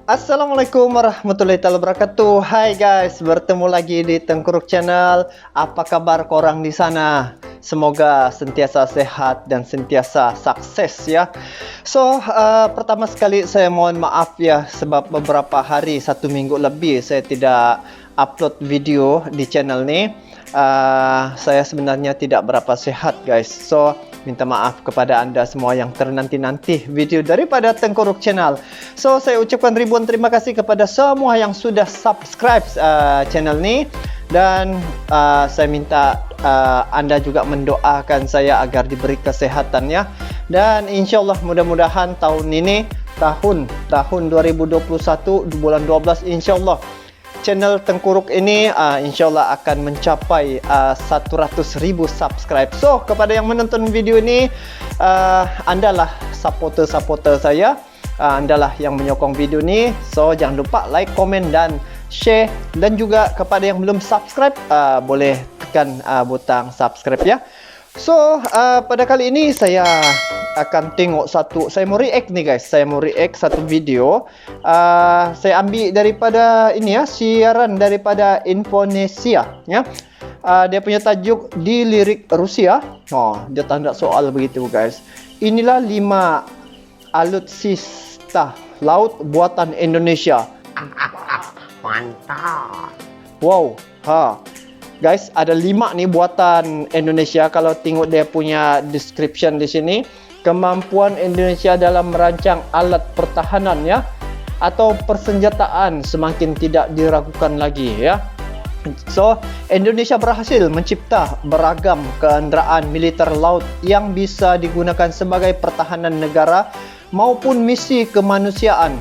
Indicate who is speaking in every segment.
Speaker 1: Assalamualaikum warahmatullahi wabarakatuh. Hai guys, bertemu lagi di Tengkuruk Channel. Apa kabar korang di sana? Semoga sentiasa sehat dan sentiasa sukses ya. Pertama sekali saya mohon maaf ya, sebab beberapa hari, 1 minggu lebih saya tidak upload video di channel ni. Saya sebenarnya tidak berapa sehat guys. Minta maaf kepada anda semua yang ternanti-nanti video daripada Tengkuruk Channel. Saya ucapkan ribuan terima kasih kepada semua yang sudah subscribe channel ni. Dan saya minta anda juga mendoakan saya agar diberi kesehatan ya. Dan insyaAllah mudah-mudahan tahun ini, tahun 2021 bulan 12, insyaAllah channel Tengkuruk ini insyaAllah akan mencapai 100,000 subscribe. Kepada yang menonton video ini, andalah supporter saya, andalah yang menyokong video ini. Jangan lupa like, komen dan share. Dan juga kepada yang belum subscribe, boleh tekan butang subscribe ya. Pada kali ini saya akan tengok saya mau react nih guys. Saya mau react satu video. Saya ambil daripada ini ya, siaran daripada Infonesia ya. Dia punya tajuk di lirik Rusia. Dia tanda soal begitu guys. Inilah 5 alutsista laut buatan Indonesia.
Speaker 2: Mantap.
Speaker 1: Wow, guys, ada 5 nih buatan Indonesia. Kalau tengok dia punya description di sini, kemampuan Indonesia dalam merancang alat pertahanan ya, atau persenjataan semakin tidak diragukan lagi ya. Indonesia berhasil mencipta beragam kenderaan militer laut yang bisa digunakan sebagai pertahanan negara maupun misi kemanusiaan.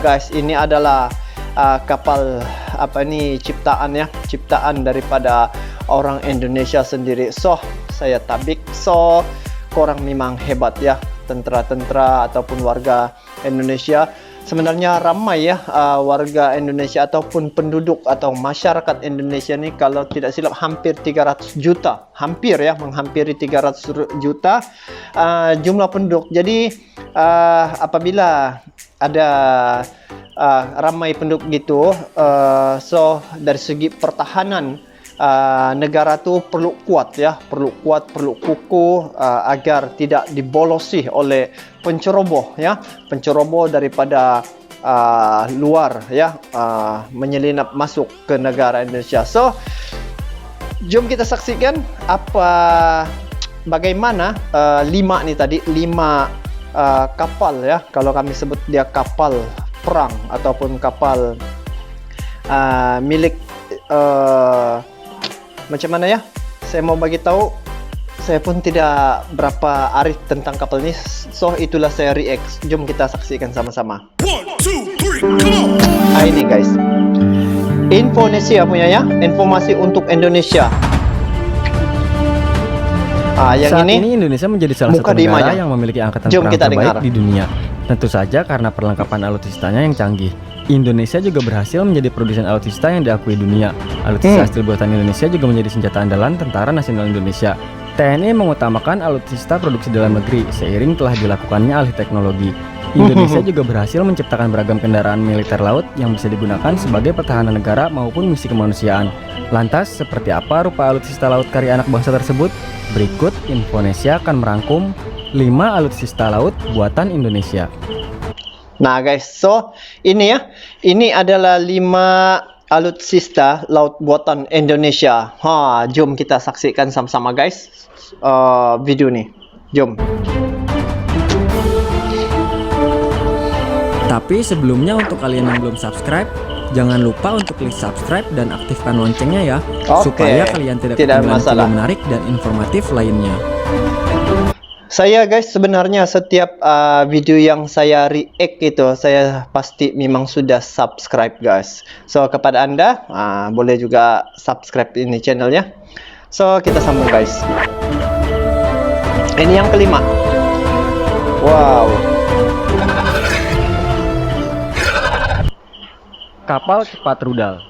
Speaker 1: Guys, ini adalah kapal ciptaan ya, ciptaan daripada orang Indonesia sendiri. Saya tabik. Korang memang hebat ya, tentera-tentera ataupun warga Indonesia. Sebenarnya ramai ya warga Indonesia ataupun penduduk atau masyarakat Indonesia ni, kalau tidak silap hampir 300 juta. Hampir ya, menghampiri 300 juta jumlah penduduk. Jadi apabila ada ramai penduduk gitu, dari segi pertahanan negara tu perlu kuat ya, perlu kukuh agar tidak dibolosi oleh penceroboh ya, penceroboh daripada luar ya, menyelinap masuk ke negara Indonesia. Jom kita saksikan bagaimana 5 ni tadi, 5 kapal ya, kalau kami sebut dia kapal perang ataupun kapal milik macam mana ya, saya mau bagi tahu. Saya pun tidak berapa arif tentang kapal ini. Itulah saya react. Jom kita saksikan sama-sama.
Speaker 3: 1, 2, 3, come on.
Speaker 1: Ini guys, Infonesia punya ya, informasi untuk Indonesia. Yang
Speaker 4: Saat ini Indonesia menjadi salah satu negara yang memiliki angkatan perang terbaik di dunia. Tentu saja karena perlengkapan alutsistanya yang canggih. Indonesia juga berhasil menjadi produsen alutsista yang diakui dunia. Alutsista asli buatan Indonesia juga menjadi senjata andalan Tentara Nasional Indonesia. TNI mengutamakan alutsista produksi dalam negeri seiring telah dilakukannya alih teknologi. Indonesia juga berhasil menciptakan beragam kendaraan militer laut yang bisa digunakan sebagai pertahanan negara maupun misi kemanusiaan. Lantas, seperti apa rupa alutsista laut karya anak bangsa tersebut? Berikut Infonesia akan merangkum 5 alutsista laut buatan Indonesia.
Speaker 1: Nah guys, ini ya, ini adalah 5 alutsista laut buatan Indonesia. Jom kita saksikan sama-sama guys video nih. Jom.
Speaker 4: Tapi sebelumnya, untuk kalian yang belum subscribe, jangan lupa untuk klik subscribe dan aktifkan loncengnya ya, supaya kalian tidak ketinggalan video menarik dan informatif lainnya.
Speaker 1: Saya guys, sebenarnya setiap video yang saya react itu, saya pasti memang sudah subscribe guys. Kepada anda, boleh juga subscribe ini channelnya. Kita sambung guys. Ini yang kelima. Wow.
Speaker 4: Kapal cepat rudal.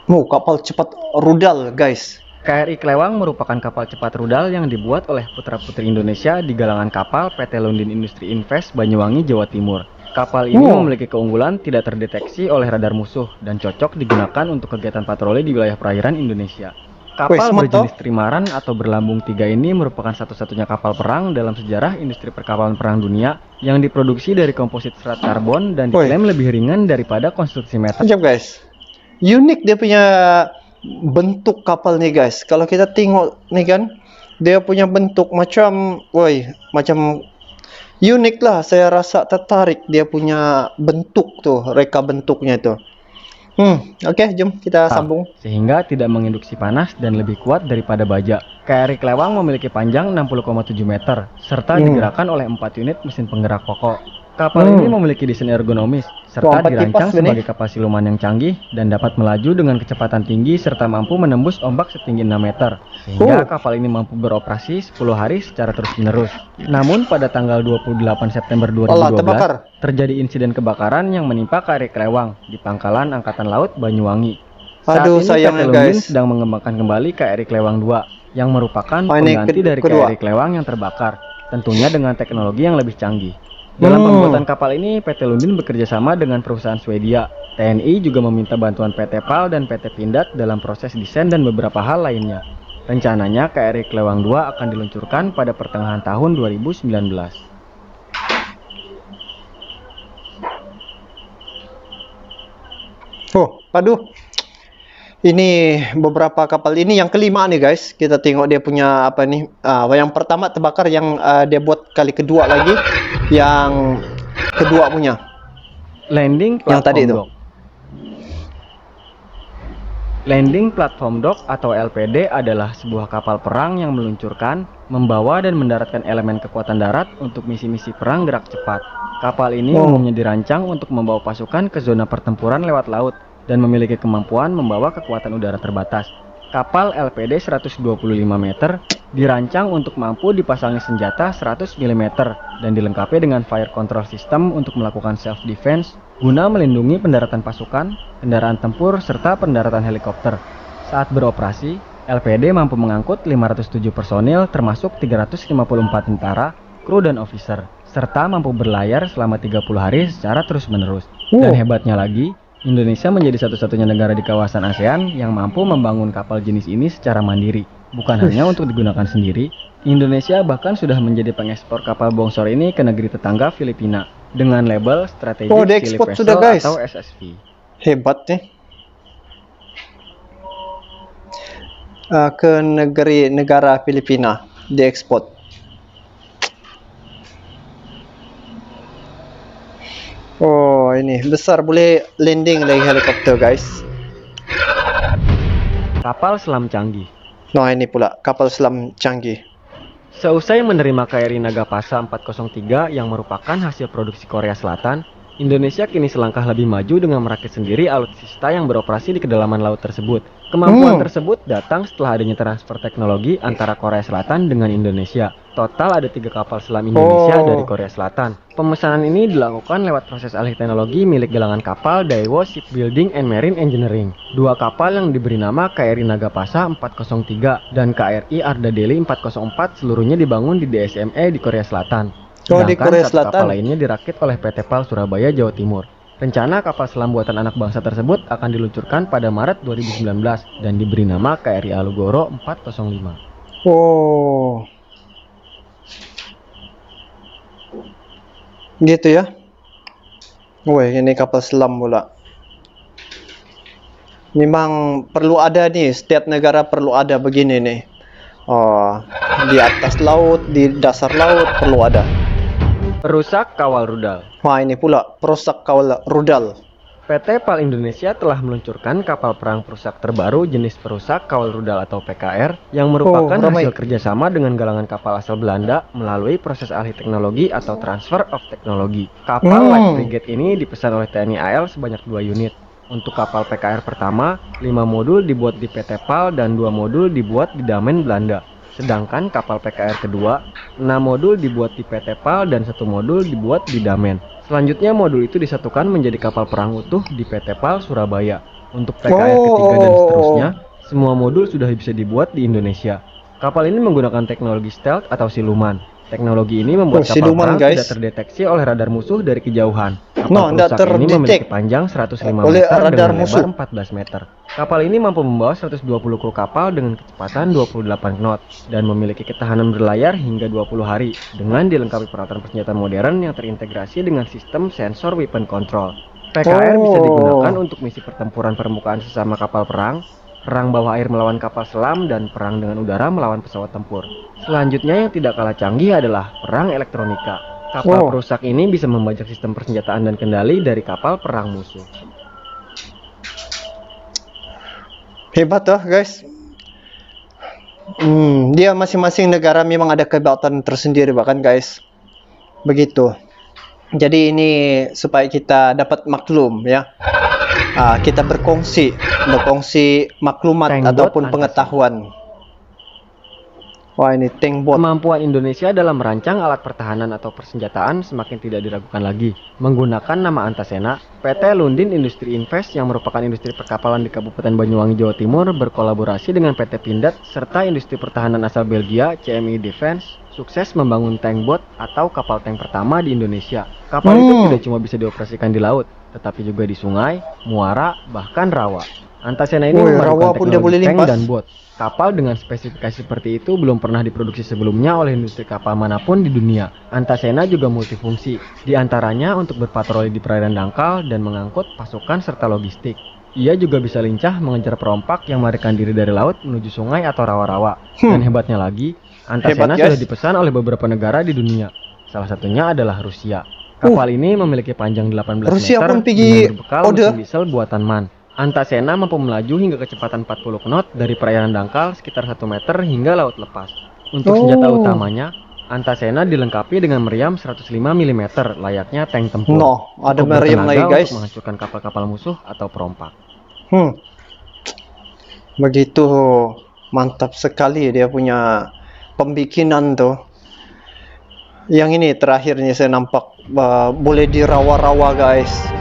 Speaker 1: Kapal cepat rudal guys.
Speaker 4: KRI Klewang merupakan kapal cepat rudal yang dibuat oleh putra-putri Indonesia di galangan kapal PT Lundin Industri Invest Banyuwangi, Jawa Timur. Kapal ini memiliki keunggulan tidak terdeteksi oleh radar musuh dan cocok digunakan untuk kegiatan patroli di wilayah perairan Indonesia. Kapal berjenis trimaran atau berlambung 3 ini merupakan satu-satunya kapal perang dalam sejarah industri perkapalan perang dunia yang diproduksi dari komposit serat karbon dan diklaim lebih ringan daripada konstruksi metal.
Speaker 1: Sekejap guys, unik dia punya bentuk kapal nih guys. Kalau kita tengok nih kan, dia punya bentuk macam, macam unik lah. Saya rasa tertarik dia punya bentuk tuh, reka bentuknya itu. Oke, jom kita sambung.
Speaker 4: Sehingga tidak menginduksi panas dan lebih kuat daripada baja. KRI Klewang memiliki panjang 60,7 meter serta digerakkan oleh 4 unit mesin penggerak pokok. Kapal ini memiliki desain ergonomis serta dirancang sebagai kapal siluman yang canggih dan dapat melaju dengan kecepatan tinggi serta mampu menembus ombak setinggi 6 meter. Sehingga kapal ini mampu beroperasi 10 hari secara terus-menerus. Namun pada tanggal 28 September 2012 terjadi insiden kebakaran yang menimpa KRI Klewang di Pangkalan Angkatan Laut Banyuwangi. Saat ini PT Lundin sedang mengembangkan kembali KRI Klewang 2 yang merupakan pengganti dari KRI Klewang yang terbakar, tentunya dengan teknologi yang lebih canggih. Dalam pembuatan kapal ini, PT Lundin bekerja sama dengan perusahaan Swedia. TNI juga meminta bantuan PT PAL dan PT Pindad dalam proses desain dan beberapa hal lainnya. Rencananya KRI Klewang 2 akan diluncurkan pada pertengahan tahun 2019.
Speaker 1: Aduh. Ini beberapa kapal ini yang kelima nih guys. Kita tengok dia punya apa nih? Yang pertama terbakar, yang dia buat kali kedua lagi. Yang kedua punya
Speaker 4: landing
Speaker 1: yang tadi itu.
Speaker 4: Landing Platform Dock atau LPD adalah sebuah kapal perang yang meluncurkan, membawa dan mendaratkan elemen kekuatan darat untuk misi-misi perang gerak cepat. Kapal ini umumnya dirancang untuk membawa pasukan ke zona pertempuran lewat laut dan memiliki kemampuan membawa kekuatan udara terbatas. Kapal LPD 125 meter dirancang untuk mampu dipasangi senjata 100 mm dan dilengkapi dengan fire control system untuk melakukan self defense guna melindungi pendaratan pasukan, kendaraan tempur, serta pendaratan helikopter. Saat beroperasi, LPD mampu mengangkut 507 personil termasuk 354 tentara, kru dan officer, serta mampu berlayar selama 30 hari secara terus-menerus. Dan hebatnya lagi, Indonesia menjadi satu-satunya negara di kawasan ASEAN yang mampu membangun kapal jenis ini secara mandiri. Bukan hanya untuk digunakan sendiri, Indonesia bahkan sudah menjadi pengekspor kapal bongsor ini ke negeri tetangga Filipina dengan label Strategic Sea Vessel atau SSV.
Speaker 1: Hebat nih. Ke negara Filipina diekspor. Ini besar, boleh landing lagi helikopter guys.
Speaker 4: Kapal selam canggih.
Speaker 1: Ini pula kapal selam canggih.
Speaker 4: Seusai menerima KRI Nagapasa 403 yang merupakan hasil produksi Korea Selatan, Indonesia kini selangkah lebih maju dengan merakit sendiri alutsista yang beroperasi di kedalaman laut tersebut. Kemampuan tersebut datang setelah adanya transfer teknologi antara Korea Selatan dengan Indonesia. Total ada 3 kapal selam Indonesia dari Korea Selatan. Pemesanan ini dilakukan lewat proses alih teknologi milik galangan kapal Daewoo Shipbuilding and Marine Engineering. 2 kapal yang diberi nama KRI Nagapasa 403 dan KRI Arda Deli 404 seluruhnya dibangun di DSME di Korea Selatan. Sedangkan satu kapal lainnya dirakit oleh PT PAL Surabaya, Jawa Timur. Rencana kapal selam buatan anak bangsa tersebut akan diluncurkan pada Maret 2019 dan diberi nama KRI Alugoro 405.
Speaker 1: Gitu ya. Ini kapal selam pula. Memang perlu ada nih, setiap negara perlu ada begini nih. Di atas laut, di dasar laut perlu ada.
Speaker 4: Perusak kawal rudal.
Speaker 1: Ini pula perusak kawal rudal.
Speaker 4: PT PAL Indonesia telah meluncurkan kapal perang perusak terbaru jenis perusak kawal rudal atau PKR yang merupakan hasil kerjasama dengan galangan kapal asal Belanda melalui proses alih teknologi atau transfer of technology. Kapal Light Frigate ini dipesan oleh TNI AL sebanyak 2 unit. Untuk kapal PKR pertama, 5 modul dibuat di PT PAL dan 2 modul dibuat di Damen, Belanda. Sedangkan kapal PKR kedua, 6 modul dibuat di PT PAL dan 1 modul dibuat di Damen. Selanjutnya modul itu disatukan menjadi kapal perang utuh di PT PAL Surabaya. Untuk PKR ketiga dan seterusnya, semua modul sudah bisa dibuat di Indonesia. Kapal ini menggunakan teknologi stealth atau siluman. Teknologi ini membuat kapal
Speaker 1: siluman,
Speaker 4: perang
Speaker 1: guys.
Speaker 4: tidak terdeteksi oleh radar musuh dari kejauhan. Kapal
Speaker 1: No, tidak
Speaker 4: perusak ini memiliki
Speaker 1: terdetek
Speaker 4: panjang 105
Speaker 1: oleh
Speaker 4: meter
Speaker 1: radar
Speaker 4: dengan
Speaker 1: musuh.
Speaker 4: lebar 14 meter. Kapal ini mampu membawa 120 kru kapal dengan kecepatan 28 knot dan memiliki ketahanan berlayar hingga 20 hari dengan dilengkapi peralatan persenjataan modern yang terintegrasi dengan sistem sensor weapon control. PKR bisa digunakan untuk misi pertempuran permukaan sesama kapal perang, perang bawah air melawan kapal selam, dan perang dengan udara melawan pesawat tempur. Selanjutnya yang tidak kalah canggih adalah perang elektronika. Kapal perusak ini bisa membajak sistem persenjataan dan kendali dari kapal perang musuh.
Speaker 1: Hebat tuh, guys. Dia masing-masing negara memang ada kehebatan tersendiri bahkan, guys. Begitu. Jadi ini supaya kita dapat maklum ya. Kita berkongsi maklumat
Speaker 4: Tank
Speaker 1: ataupun
Speaker 4: boat
Speaker 1: pengetahuan. Wah, ini tank boat.
Speaker 4: Kemampuan Indonesia dalam merancang alat pertahanan atau persenjataan semakin tidak diragukan lagi. Menggunakan nama Antasena, PT Lundin Industri Invest yang merupakan industri perkapalan di Kabupaten Banyuwangi, Jawa Timur berkolaborasi dengan PT Pindad serta industri pertahanan asal Belgia, CMI Defense, sukses membangun tank boat atau kapal tank pertama di Indonesia. Kapal itu tidak cuma bisa dioperasikan di laut, tetapi juga di sungai, muara, bahkan rawa. Antasena ini memadukan teknologi tank dan boat. Kapal dengan spesifikasi seperti itu belum pernah diproduksi sebelumnya oleh industri kapal manapun di dunia. Antasena juga multifungsi, diantaranya untuk berpatroli di perairan dangkal dan mengangkut pasukan serta logistik. Ia juga bisa lincah mengejar perompak yang melarikan diri dari laut menuju sungai atau rawa-rawa. Dan hebatnya lagi, Antasena sudah dipesan oleh beberapa negara di dunia. Salah satunya adalah Rusia. Kapal ini memiliki panjang 18
Speaker 1: Rusia
Speaker 4: meter
Speaker 1: pun
Speaker 4: dengan berbekal mesin diesel buatan MAN. Antasena mampu melaju hingga kecepatan 40 knot dari perairan dangkal sekitar 1 meter hingga laut lepas. Untuk senjata utamanya, Antasena dilengkapi dengan meriam 105 mm layaknya tank tempur.
Speaker 1: Ada meriam lagi, guys,
Speaker 4: untuk menghancurkan kapal-kapal musuh atau perompak.
Speaker 1: Begitu mantap sekali dia punya pembikinan tuh. Yang ini terakhirnya saya nampak boleh di rawa-rawa, guys.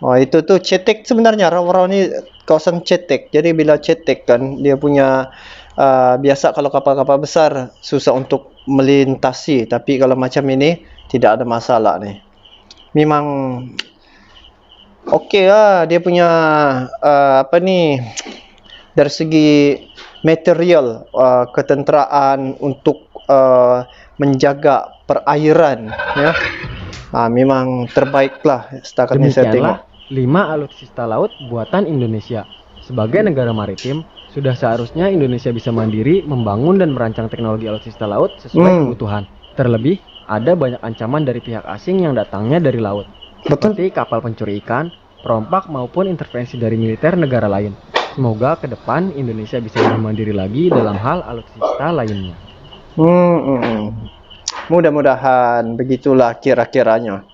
Speaker 1: Itu tuh cetek sebenarnya. Rawa-rawa ini kawasan cetek. Jadi bila cetek kan dia punya biasa kalau kapal-kapal besar susah untuk melintasi, tapi kalau macam ini tidak ada masalah nih. Memang oke lah dia punya dari segi material, ketenteraan untuk menjaga perairan ya. Memang terbaik lah setakat ini saya tengok.
Speaker 4: 5 alutsista laut buatan Indonesia. Sebagai negara maritim, sudah seharusnya Indonesia bisa mandiri membangun dan merancang teknologi alutsista laut sesuai kebutuhan. Terlebih, ada banyak ancaman dari pihak asing yang datangnya dari laut. Seperti kapal pencuri ikan, perompak maupun intervensi dari militer negara lain. Semoga ke depan Indonesia bisa lebih mandiri lagi dalam hal alutsista lainnya.
Speaker 1: Mudah-mudahan begitulah kira-kiranya.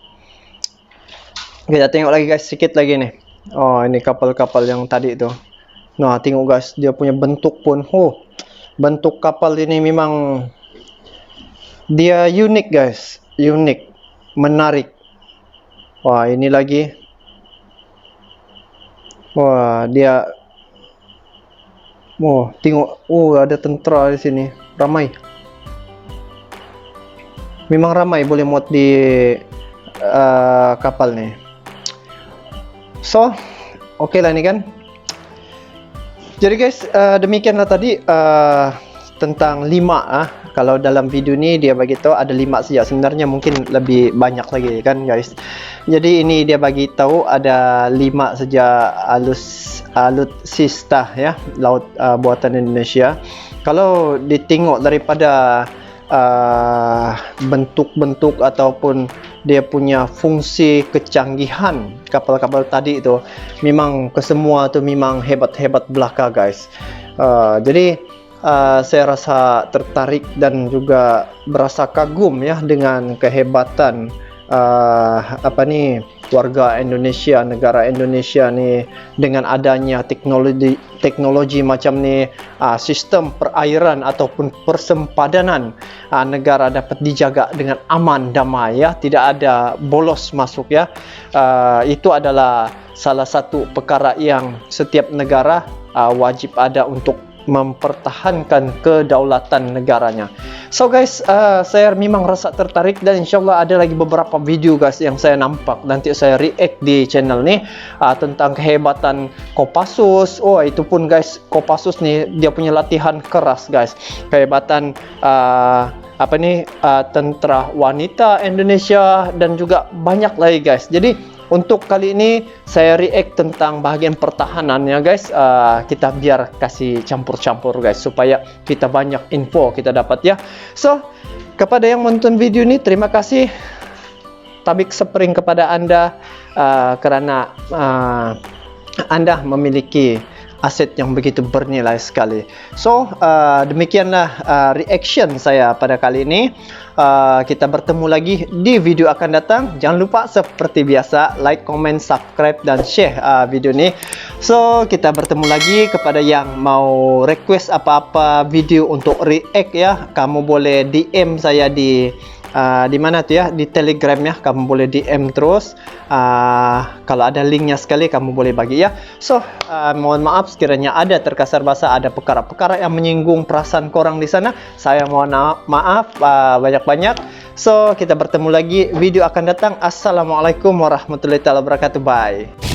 Speaker 1: Kita tengok lagi, guys, sedikit lagi nih. Ini kapal-kapal yang tadi itu. Nah, tengok, guys, dia punya bentuk pun. Bentuk kapal ini memang dia unik, guys. Unik, menarik. Wah, ini lagi. Wah, dia. Tengok. Ada tentera di sini. Ramai. Memang ramai boleh muat di kapal nih. So, oke lah ini kan. Jadi, guys, demikianlah tadi tentang 5. Kalau dalam video ini dia bagi tahu ada 5 saja. Sebenarnya mungkin lebih banyak lagi kan, guys. Jadi ini dia bagi tahu ada 5 saja alutsista ya, laut buatan Indonesia. Kalau ditengok daripada bentuk-bentuk ataupun dia punya fungsi kecanggihan kapal-kapal tadi itu, memang kesemua itu memang hebat-hebat belaka, guys. Jadi saya rasa tertarik dan juga berasa kagum ya dengan kehebatan warga Indonesia, negara Indonesia nih, dengan adanya teknologi macam ni, sistem perairan ataupun persempadanan negara dapat dijaga dengan aman, damai ya, tidak ada bolos masuk ya. Itu adalah salah satu perkara yang setiap negara wajib ada untuk mempertahankan kedaulatan negaranya. So guys, saya memang rasa tertarik dan insyaallah ada lagi beberapa video guys yang saya nampak nanti saya react di channel ni tentang kehebatan Kopassus. Oh, itu pun guys, Kopassus ni dia punya latihan keras guys. Kehebatan tentera wanita Indonesia dan juga banyak lagi guys. Jadi untuk kali ini saya react tentang bahagian pertahanan ya guys. Kita biar kasih campur-campur guys supaya kita banyak info kita dapat ya. So, kepada yang menonton video ini terima kasih. Tabik sepring kepada Anda kerana Anda memiliki aset yang begitu bernilai sekali. So, demikianlah reaction saya pada kali ini. Kita bertemu lagi di video akan datang. Jangan lupa seperti biasa like, comment, subscribe dan share video ini. So, kita bertemu lagi. Kepada yang mau request apa-apa video untuk react ya, kamu boleh DM saya di mana tu ya, di Telegram ya, kamu boleh DM terus. Kalau ada linknya sekali kamu boleh bagi ya. So, mohon maaf sekiranya ada terkasar bahasa, ada perkara-perkara yang menyinggung perasaan korang di sana. Saya mohon maaf banyak-banyak. So, kita bertemu lagi video akan datang. Assalamualaikum warahmatullahi wabarakatuh. Bye.